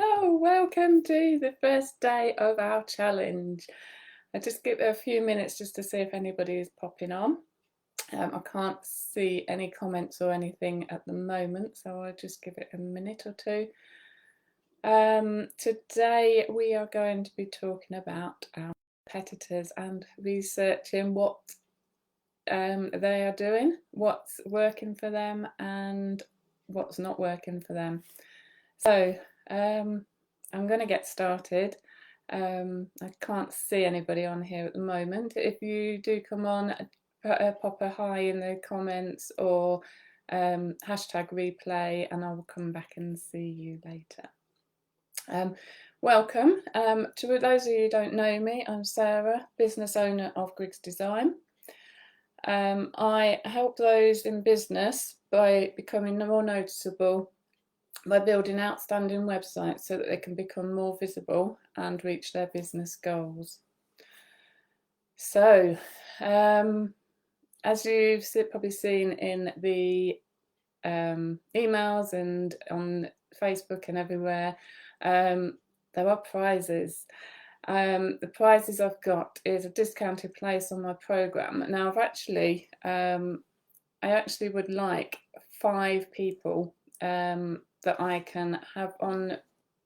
Hello, welcome to the first day of our challenge. I just give it a few minutes just to see if anybody is popping on. I can't see any comments or anything at the moment, so I'll just give it a minute or two. Today we are going to be talking about our competitors and researching what they are doing, what's working for them and what's not working for them. So I'm going to get started. I can't see anybody on here at the moment. If you do come on, pop a hi in the comments or hashtag replay, and I will come back and see you later. Welcome. To those of you who don't know me, I'm Sarah, business owner of Griggs Design. I help those in business by becoming more noticeable by building outstanding websites so that they can become more visible and reach their business goals. So, as you've probably seen in the emails and on Facebook and everywhere, there are prizes. The prizes I've got is a discounted place on my program. Now, I actually would like 5 people that I can have on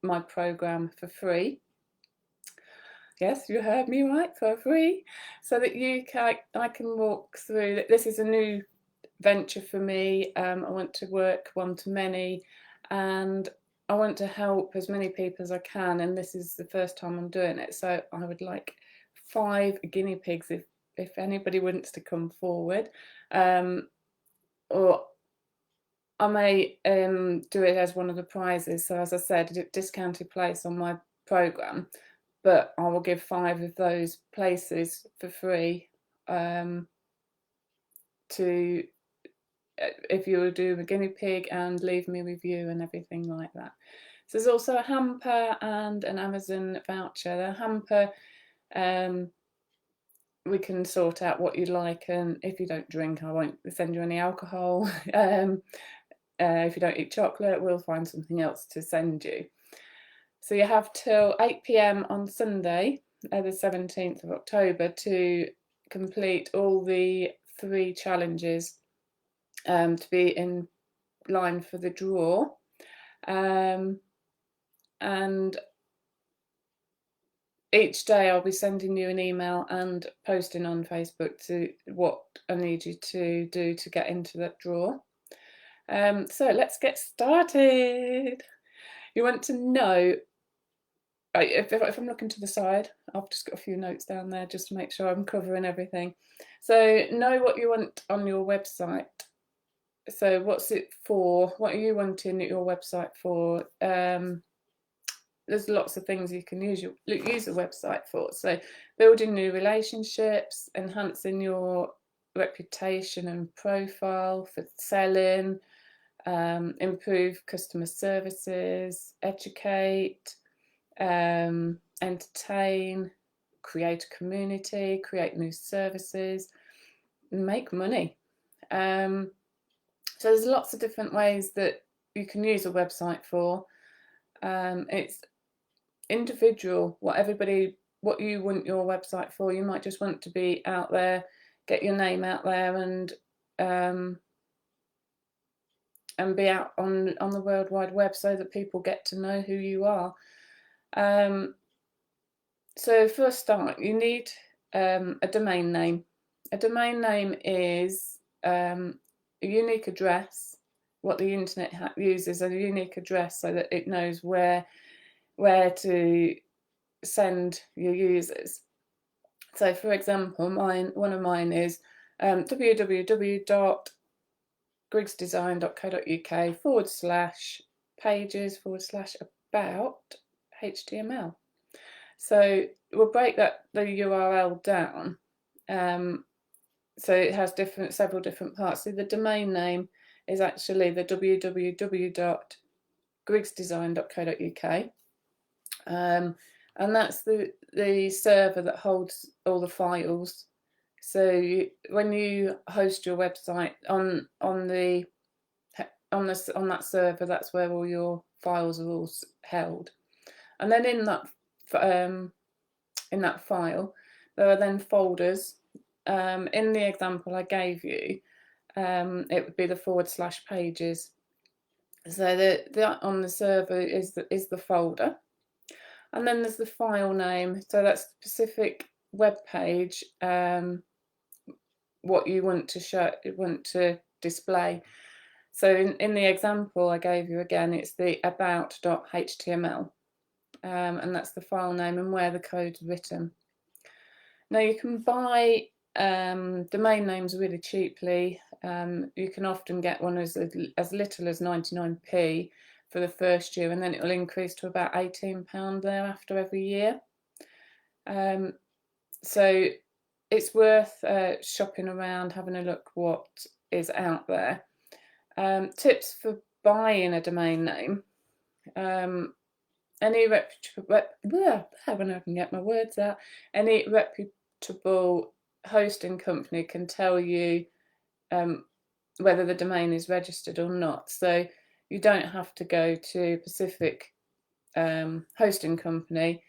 my program for free. Yes, you heard me right, for free, so that I can walk through. This is a new venture for me. I want to work one-to-many, and I want to help as many people as I can. And this is the first time I'm doing it, so I would like 5 guinea pigs if anybody wants to come forward, or I may do it as one of the prizes. So as I said, a discounted place on my program, but I will give 5 of those places for free to if you will do a guinea pig and leave me a review and everything like that. So there's also a hamper and an Amazon voucher. The hamper, we can sort out what you like, and if you don't drink, I won't send you any alcohol. If you don't eat chocolate, we'll find something else to send you. So you have till 8 p.m. on Sunday, the 17th of October, to complete all the 3 challenges to be in line for the draw. And each day I'll be sending you an email and posting on Facebook to what I need you to do to get into that draw. So let's get started. You want to know, if I'm looking to the side, I've just got a few notes down there just to make sure I'm covering everything. So know what you want on your website. So what's it for? What are you wanting your website for? There's lots of things you can use a website for. So building new relationships, enhancing your reputation and profile for selling, improve customer services, educate, entertain, create a community, create new services, make money. So there's lots of different ways that you can use a website for. It's individual, what you want your website for. You might just want to be out there, get your name out there, and be out on the World Wide Web so that people get to know who you are. So for a start, you need a domain name. A domain name is a unique address. What the internet uses a unique address so that it knows where to send your users. So for example, one of mine is www.griggsdesign.co.uk/pages/about HTML. So we'll break the URL down. So it has several different parts. So the domain name is actually the www.griggsdesign.co.uk. And that's the server that holds all the files. So when you host your website on that server, that's where all your files are all held. And then in that file, there are then folders. In the example I gave you, it would be the / pages. So that on the server is the folder, and then there's the file name. So that's the specific web page, what you want to display. So in the example I gave you, again, it's the about.html, and that's the file name and where the code's written. Now you can buy domain names really cheaply. You can often get one as little as 99p for the first year, and then it will increase to about £18 thereafter every year. So it's worth shopping around, having a look what is out there. Tips for buying a domain name. Any reputable hosting company can tell you whether the domain is registered or not. So you don't have to go to a specific hosting company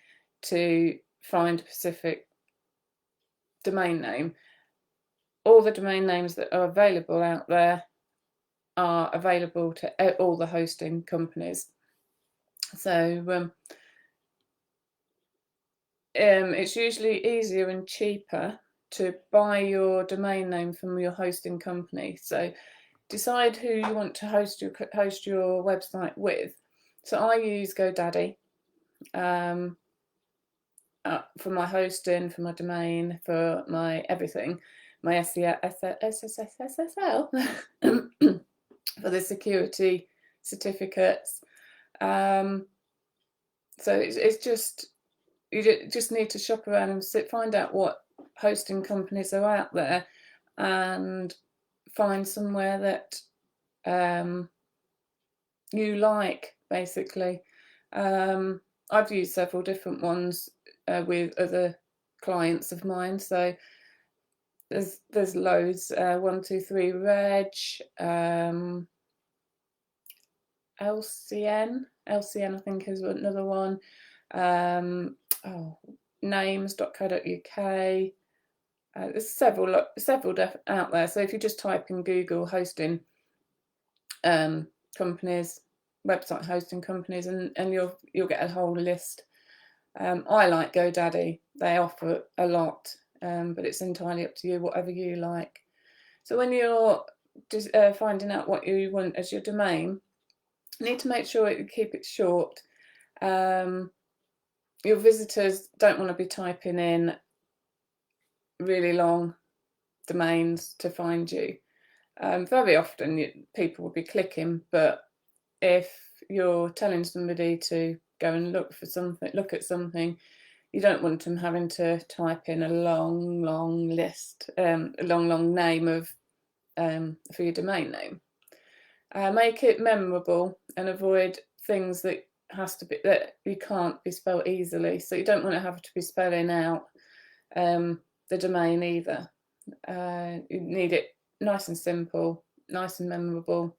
to find a specific domain name. All the domain names that are available out there are available to all the hosting companies. So it's usually easier and cheaper to buy your domain name from your hosting company. So decide who you want to host your website with. So I use GoDaddy for my hosting, for my domain, for my everything, my SSL for the security certificates. So it's just, you just need to shop around and find out what hosting companies are out there, and find somewhere that you like, basically. I've used several different ones with other clients of mine. So there's loads. 123reg, LCN I think is another one. Names.co.uk. There's several out there. So if you just type in Google hosting companies, website hosting companies, and you'll get a whole list. I like GoDaddy. They offer a lot, but it's entirely up to you, whatever you like. So when you're just finding out what you want as your domain, you need to make sure you keep it short. Your visitors don't want to be typing in really long domains to find you. Very often people will be clicking, but if you're telling somebody to go and look at something, you don't want them having to type in a long list, a long name of for your domain name. Make it memorable and avoid things that you can't be spelled easily. So you don't want to have to be spelling out the domain either. You need it nice and simple, nice and memorable.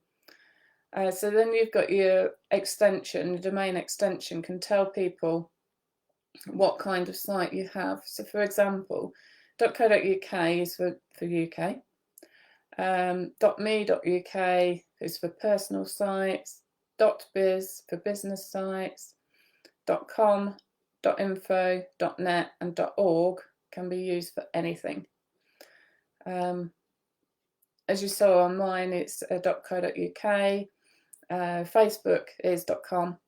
So then you've got your extension. The domain extension can tell people what kind of site you have. So for example, .co.uk is for UK. .me.uk is for personal sites. .biz for business sites. .com, .info, .net and .org can be used for anything. As you saw on mine, it's .co.uk. Facebook is .com.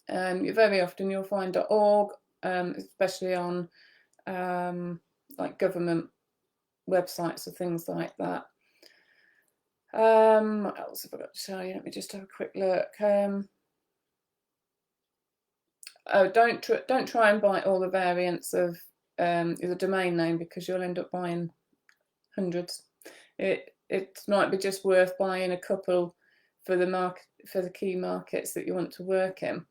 Very often you'll find .org, especially on like government websites or things like that. What else have I got to tell you? Let me just have a quick look. Don't try and buy all the variants of the domain name, because you'll end up buying hundreds. It might be just worth buying a couple for the key markets that you want to work in.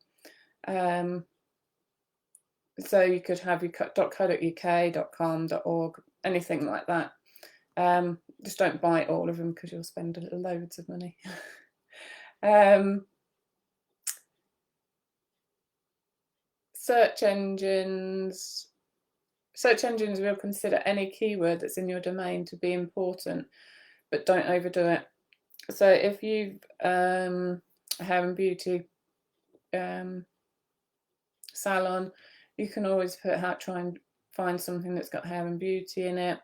So you could have your .co.uk, .com, .org, anything like that. Just don't buy all of them, because you'll spend loads of money. search engines will consider any keyword that's in your domain to be important, but don't overdo it. So if you've hair and beauty salon, you can always try and find something that's got hair and beauty in it.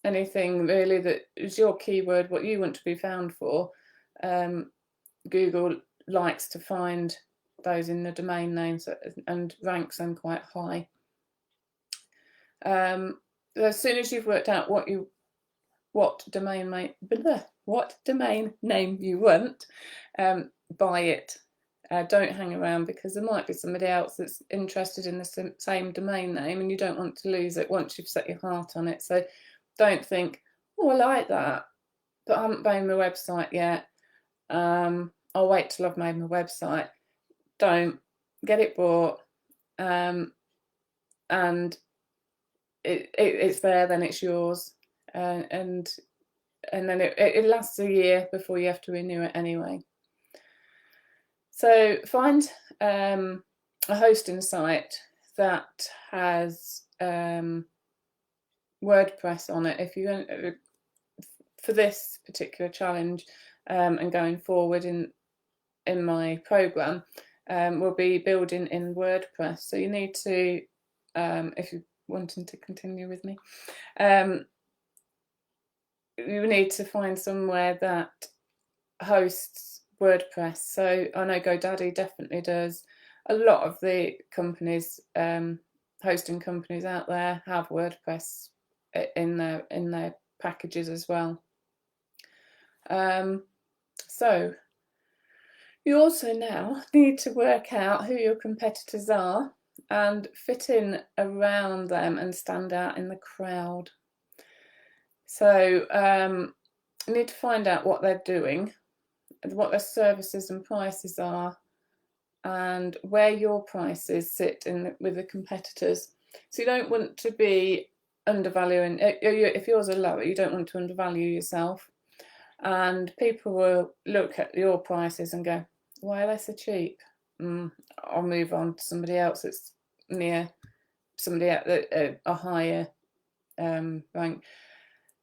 Anything really that is your keyword, what you want to be found for. Google likes to find those in the domain names and ranks them quite high. As soon as you've worked out what domain name you want, buy it. Don't hang around, because there might be somebody else that's interested in the same domain name and you don't want to lose it once you've set your heart on it. So don't think, oh, I like that, but I haven't made my website yet. I'll wait till I've made my website. Don't. Get it bought, and it's there, then it's yours, and then it lasts a year before you have to renew it anyway. So find a hosting site that has WordPress on it. If you for this particular challenge and going forward in my program, we'll be building in WordPress. So you need to, if you're wanting to continue with me, you need to find somewhere that hosts WordPress. So I know GoDaddy definitely does. A lot of the companies, hosting companies out there, have WordPress in their packages as well. So you also now need to work out who your competitors are and fit in around them and stand out in the crowd. So you need to find out what they're doing, what their services and prices are, and where your prices sit with the competitors. So you don't want to be undervaluing. If yours are lower, you don't want to undervalue yourself. And people will look at your prices and go, why are they so cheap? I'll move on to somebody else that's near somebody at a higher rank.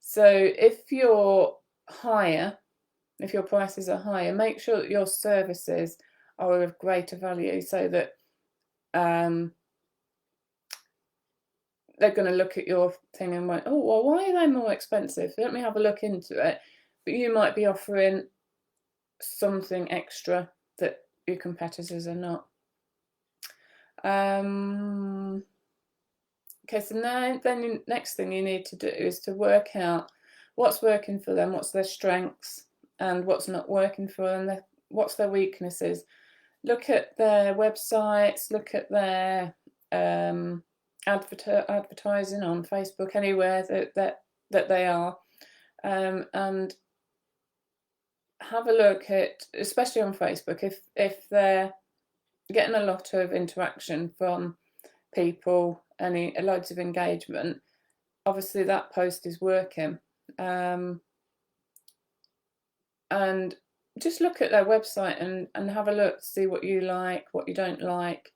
So if you're higher, if your prices are higher, make sure that your services are of greater value, so that they're going to look at your thing and went, oh, well, why are they more expensive? Let me have a look into it. But you might be offering something extra that your competitors are not. Okay, so now then next thing you need to do is to work out what's working for them, what's their strengths, and what's not working for them, what's their weaknesses. Look at their websites, look at their advertising on Facebook, anywhere that they are, and have a look at, especially on Facebook, if they're getting a lot of interaction from people, loads of engagement, obviously that post is working. And just look at their website and have a look to see what you like, what you don't like.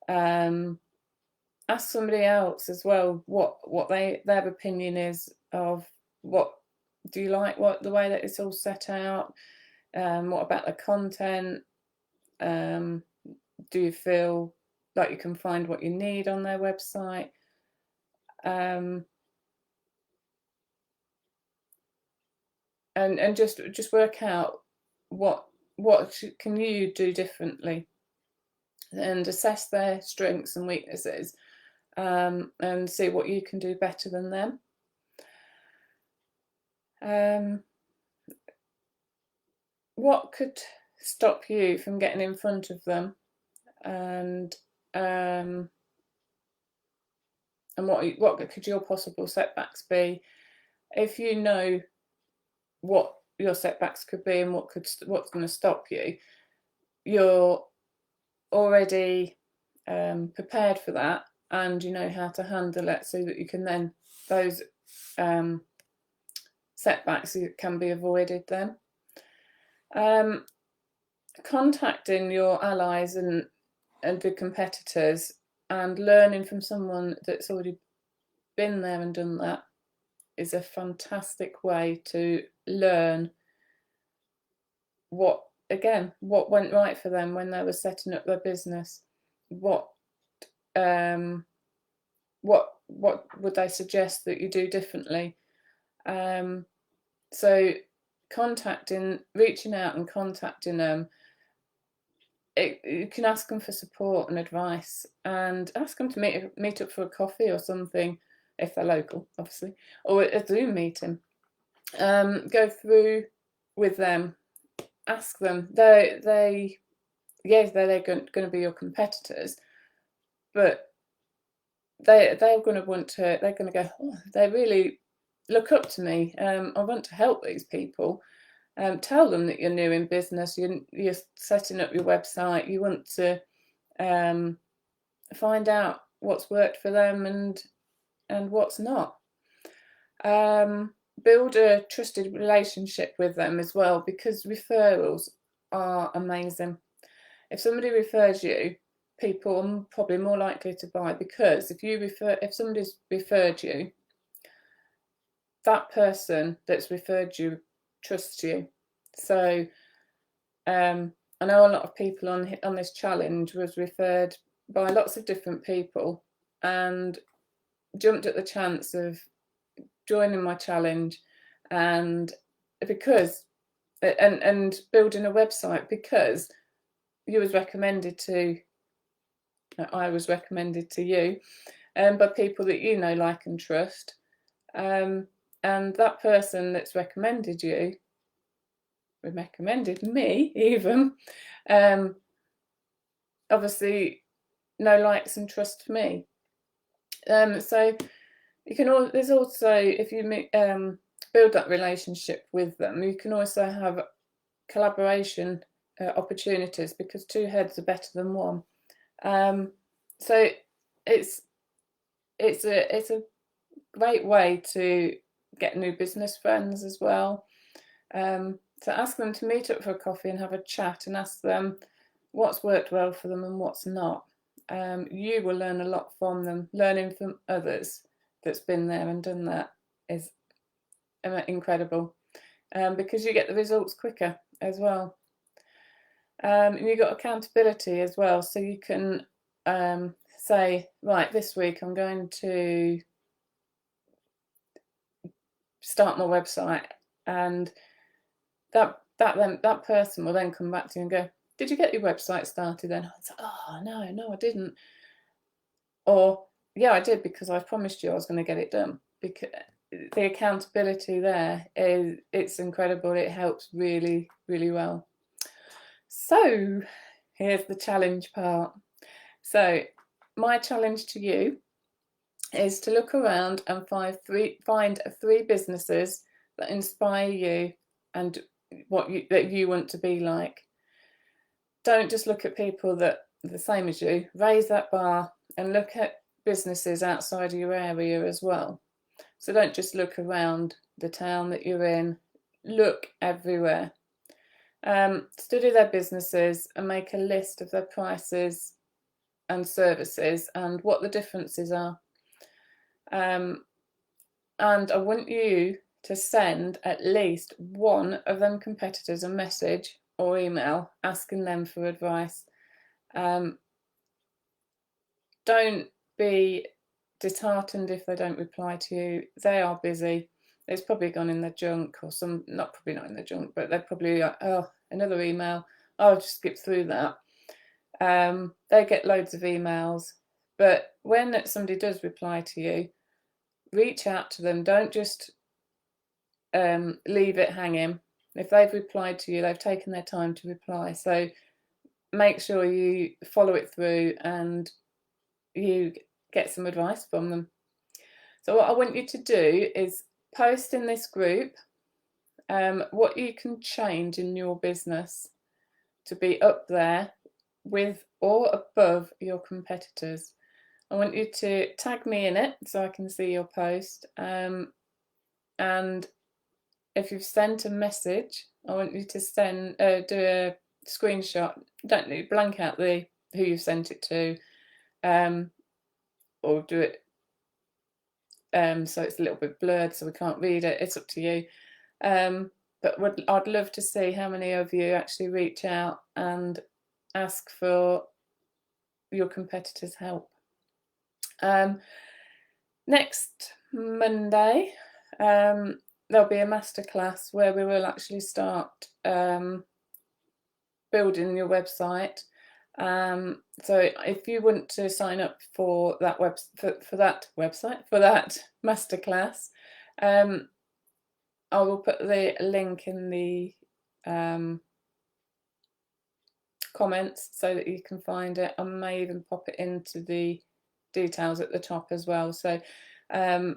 Ask somebody else as well what their opinion is of what do you like, what the way that it's all set out, what about the content, do you feel like you can find what you need on their website, and just work out what can you do differently, and assess their strengths and weaknesses, and see what you can do better than them. What could stop you from getting in front of them, and what could your possible setbacks be? If you know what your setbacks could be and what's going to stop you, you're already prepared for that, and you know how to handle it, so that you can then those setbacks can be avoided then. contacting your allies and the competitors and learning from someone that's already been there and done that is a fantastic way to learn what went right for them when they were setting up their business. What would they suggest that you do differently? So reaching out and contacting them, you can ask them for support and advice, and ask them to meet up for a coffee or something if they're local, obviously, or a Zoom meeting. Go through with them, ask them. They're going to be your competitors, but they're going to go, oh, they really look up to me. I want to help these people. Tell them that you're new in business, you're setting up your website, you want to find out what's worked for them and what's not. Build a trusted relationship with them as well, because referrals are amazing. If somebody refers you, people are probably more likely to buy, because if somebody's referred you, that person that's referred you trusts you. So I know a lot of people on this challenge was referred by lots of different people and jumped at the chance of joining my challenge and building a website because I was recommended to you by people that you know, like and trust, and that person that's recommended me even, obviously likes and trusts me. So you can there's also, if you build that relationship with them, you can also have collaboration opportunities, because two heads are better than one. So it's a great way to get new business friends as well. So ask them to meet up for a coffee and have a chat, and ask them what's worked well for them and what's not. You will learn a lot from them. Learning from others that's been there and done that is incredible, because you get the results quicker as well. And you've got accountability as well, so you can say, right, this week I'm going to start my website, and that person will then come back to you and go, did you get your website started then? It's like, oh no, I didn't. Or, yeah, I did, because I promised you I was going to get it done. Because the accountability there it's incredible. It helps really, really well. So here's the challenge part. So my challenge to you is to look around and find three businesses that inspire you and that you want to be like. Don't just look at people that are the same as you. Raise that bar and look at businesses outside of your area as well. So don't just look around the town that you're in. Look everywhere. Study their businesses and make a list of their prices and services and what the differences are. And I want you to send at least one of them competitors a message or email asking them for advice. Don't be disheartened if they don't reply to you. They are busy. It's probably gone in the junk, or not in the junk, but they're probably like, oh, another email. I'll just skip through that. They get loads of emails, but when somebody does reply to you, reach out to them. Don't just leave it hanging. If they've replied to you, they've taken their time to reply. So make sure you follow it through and you get some advice from them. So what I want you to do is post in this group what you can change in your business to be up there with or above your competitors. I want you to tag me in it so I can see your post. And if you've sent a message, I want you to do screenshot, don't do blank out the who you sent it to, or do it so it's a little bit blurred so we can't read it. It's up to you. But I'd love to see how many of you actually reach out and ask for your competitors' help. Next Monday, there'll be a masterclass where we will actually start building your website. So if you want to sign up for that for that masterclass, I will put the link in the comments so that you can find it. I may even pop it into the details at the top as well. So and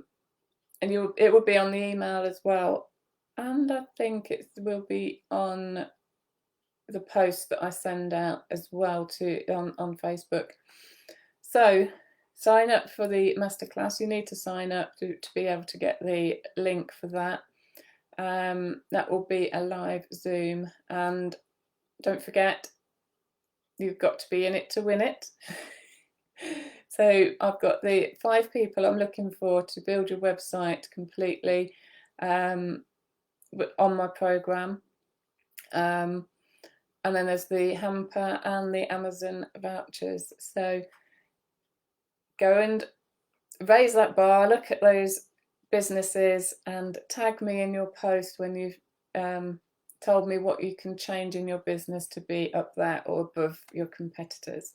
it will be on the email as well, and I think it will be on the post that I send out as well on Facebook. So sign up for the masterclass. You need to sign up to be able to get the link for that. That will be a live Zoom, and don't forget, you've got to be in it to win it. So I've got the 5 people I'm looking for to build your website completely on my program. And then there's the hamper and the Amazon vouchers. So go and raise that bar, look at those businesses and tag me in your post when you've told me what you can change in your business to be up there or above your competitors.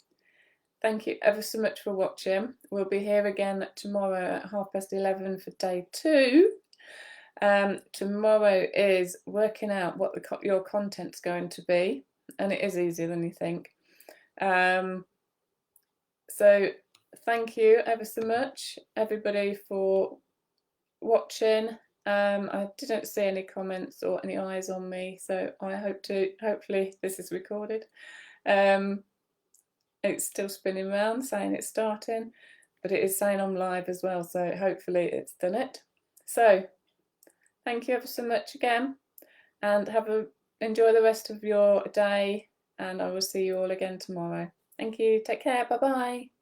Thank you ever so much for watching. We'll be here again tomorrow at 11:30 for day 2. Tomorrow is working out what your content's going to be, and it is easier than you think. So thank you ever so much, everybody, for watching. I didn't see any comments or any eyes on me, so I hopefully this is recorded. It's still spinning around saying it's starting, but it is saying I'm live as well, so hopefully it's done it. So thank you ever so much again, and enjoy the rest of your day, and I will see you all again tomorrow. Thank you. Take care. Bye bye.